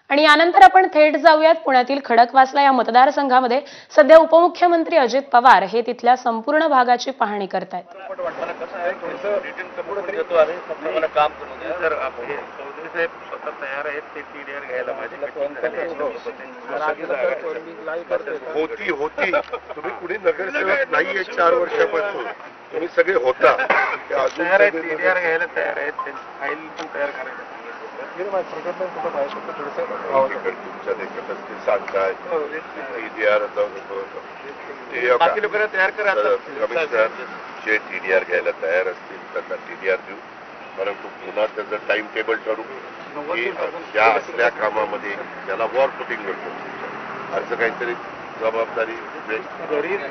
आणि यानंतर आपण थेट जाऊयात पुण्यातील खडकवासला या मतदारसंघामध्ये सध्या उपमुख्यमंत्री अजित पवार हे तिथल्या संपूर्ण भागाची पाहणी करतायत। होती तुम्ही कुणी नगरसेवक नाहीये 4 वर्षापासून, तुम्ही सगळे होता तयार आहेत, टीडीआर घ्यायला तयार आहेत, फाईल पण तयार करायला तुमच्या देखत ते सांगताय टीडीआर बाकी लोकांना तयार करा। कमिशनर जे टीडीआर घ्यायला तयार असतील त्यांना टीडीआर देऊ, परंतु पुन्हा त्याचं टाइम टेबल ठरू की या असल्या कामामध्ये त्याला वॉर फुटिंग करतो असं काहीतरी जबाबदारी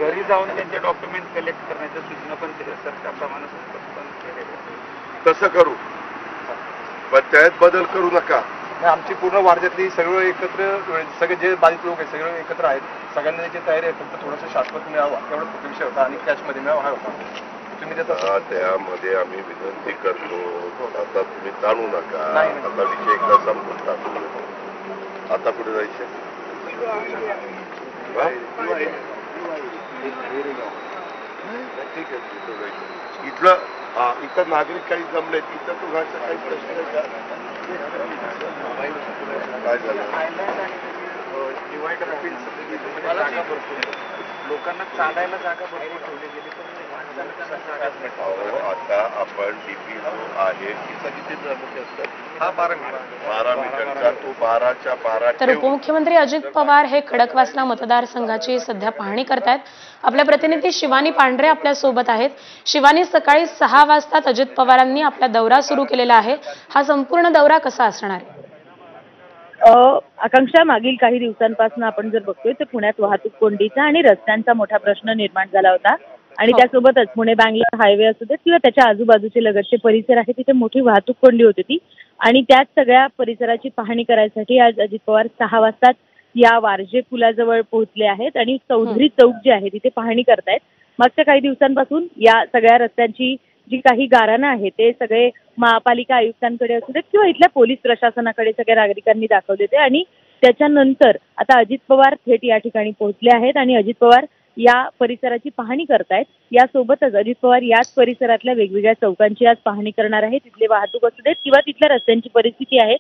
घरी जाऊन त्यांचे डॉक्युमेंट कलेक्ट करण्याच्या सूचना पण सरकारप्रमाणे तसं करू, पण त्यात बदल करू नका। आमची पूर्ण वार्जातली सगळं एकत्र, सगळे जे बाधित लोक आहेत सगळे एकत्र आहेत, सगळ्यांना त्याची तयारी आहे, फक्त थोडंसं शाश्वत मिळावा एवढा विषय होता आणि कॅशमध्ये मिळावा हा होता। तुम्ही त्यामध्ये आम्ही विनंती करतो, आता तुम्ही ताणू नका, आता विषय एकदा संपून टाकू, आता पुढे जायचं इथं नागरिक काही जमले, इथं तुम्हाला काही प्रश्न काय झालं? डिवायडर लोकांना चालायला जागा भरपूर ठेवली गेली, आता आपण डीपी जो आहे हा 12 मीटरचा, तो 12च्या 12। तर उपमुख्यमंत्री अजित पवार हे खडकवासला मतदारसंघाची सध्या पाहणी करतायत। आपल्या प्रतिनिधी शिवानी पांढरे आपल्या सोबत आहेत। शिवानी, सकाळी 6 वाजता अजित पवारांनी आपला दौरा सुरू केलेला आहे, हा संपूर्ण दौरा कसा असणार आहे? आकांक्षा, मागील काही दिवसांपासून आपण जर बघतोय तर पुण्यात वाहतूक कोंडीचा आणि रस्त्यांचा मोठा प्रश्न निर्माण झाला होता आणि त्यासोबतच पुणे बँगलोर हायवे असू दे किंवा त्याच्या आजूबाजूचे लगतचे परिसर आहे तिथे मोठी वाहतूक कोंडी होती ती, आणि त्याच सगळ्या परिसराची पाहणी करायसाठी आज अजित पवार 6 वाजता या वारजे पुलाजवळ पोहोचले आहेत आणि चौधरी चौक जे आहे तिथे पाहणी करतायत। मागच्या काही दिवसांपासून या सगळ्या रस्त्यांची जी काही गाऱ्हाणं आहे ते सगळे महापालिका आयुक्तांकडे असू देत किंवा इथल्या पोलीस प्रशासनाकडे सगळ्या नागरिकांनी दाखवले होते आणि त्याच्यानंतर आता अजित पवार थेट या ठिकाणी पोहोचले आहेत आणि अजित पवार या परिसराची पाहणी करतायत। यासोबतच अजित पवार याच परिसरातल्या वेगवेगळ्या चौकांची आज पाहणी करणार आहे, तिथले वाहतूक असू देत किंवा तिथल्या रस्त्यांची परिस्थिती आहे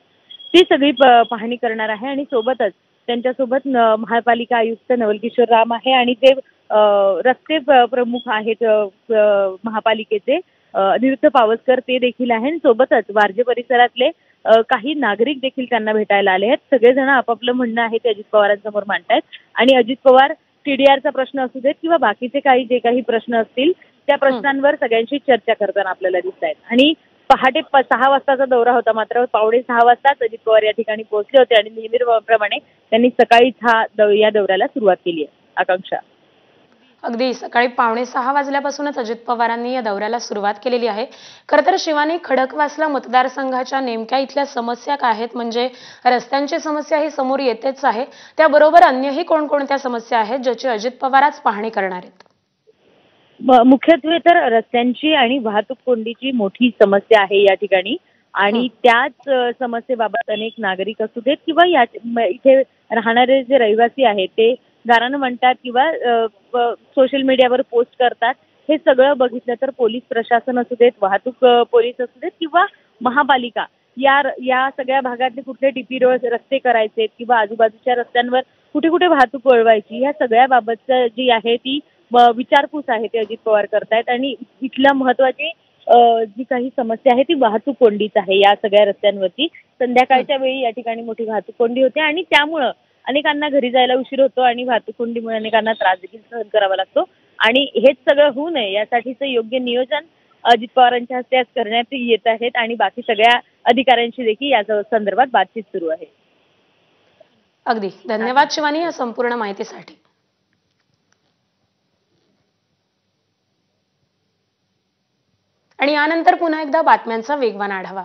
ती सगळी पाहणी करणार आहे आणि सोबतच त्यांच्यासोबत महापालिका आयुक्त नवल किशोर राम आहे आणि ते रस्ते प्रमुख आहेत महापालिकेचे अनिरुद्ध पावसकर ते देखील आहे। सोबतच वारजे परिसरातले काही नागरिक देखील त्यांना भेटायला आले आहेत। सगळेजण आपापलं म्हणणं आहे ते अजित पवारांसमोर मांडतायत आणि अजित पवार टीडीआरचा प्रश्न असू देत किंवा बाकीचे जे काही प्रश्न असतील त्या प्रश्नांवर सगळ्यांशी चर्चा करताना आपल्याला दिसत आहेत। आणि पहाटे 6 वाजताचा दौरा होता, मात्र 5:45 वाजताच अजित पवार या ठिकाणी पोहोचले होते आणि नेहमीप्रमाणे त्यांनी सकाळीच या दौऱ्याला सुरुवात केली आहे। आकांक्षा, अगदी सकाळी 5:45 वाजल्यापासूनच अजित पवारांनी या दौऱ्याला सुरुवात केलेली आहे। खरं तर शिवानी, खडकवासला मतदारसंघाच्या नेमक्या इथल्या समस्या काय आहेत? म्हणजे रस्त्यांची समस्या ही समोर येतेच आहे, त्याबरोबर अन्यही कोणकोणत्या समस्या आहेत ज्याची अजित पवार आज पाहणी करणार आहेत? मुख्यत्वे तर रस्त्यांची आणि वाहतूक कोंडीची मोठी समस्या आहे या ठिकाणी आणि त्याच समस्येबाबत अनेक नागरिक असू देत किंवा इथे राहणारे जे रहिवासी आहेत ते गारानं म्हणतात किंवा सोशल मीडियावर पोस्ट करतात। हे सगळं बघितलं तर पोलीस प्रशासन असू देत, वाहतूक पोलीस असू देत किंवा महापालिका या सगळ्या भागातले कुठले डीपी रोड रस्ते करायचे किंवा आजूबाजूच्या रस्त्यांवर कुठे कुठे वाहतूक वळवायची, ह्या सगळ्या बाबतचं जी आहे ती विचारपूस आहे ते अजित पवार करतायत आणि इथल्या महत्वाची जी काही समस्या आहे ती वाहतूक कोंडीच आहे। या सगळ्या रस्त्यांवरती संध्याकाळच्या वेळी या ठिकाणी मोठी वाहतूक कोंडी होते आणि त्यामुळं अनेकांना घरी जायला उशीर होतो आणि वाहतूक कोंडीमुळे अनेकांना त्रास देखील सहन करावा लागतो आणि हेच सगळं होऊ नये यासाठीचं योग्य नियोजन अजित पवारांच्या हस्ते आज करण्यात येत आहेत आणि बाकी सगळ्या अधिकाऱ्यांशी देखील या संदर्भात बातचीत सुरू आहे। अगदी धन्यवाद शिवानी या संपूर्ण माहितीसाठी। आणि यानंतर पुन्हा एकदा बातम्यांचा वेगवान आढावा।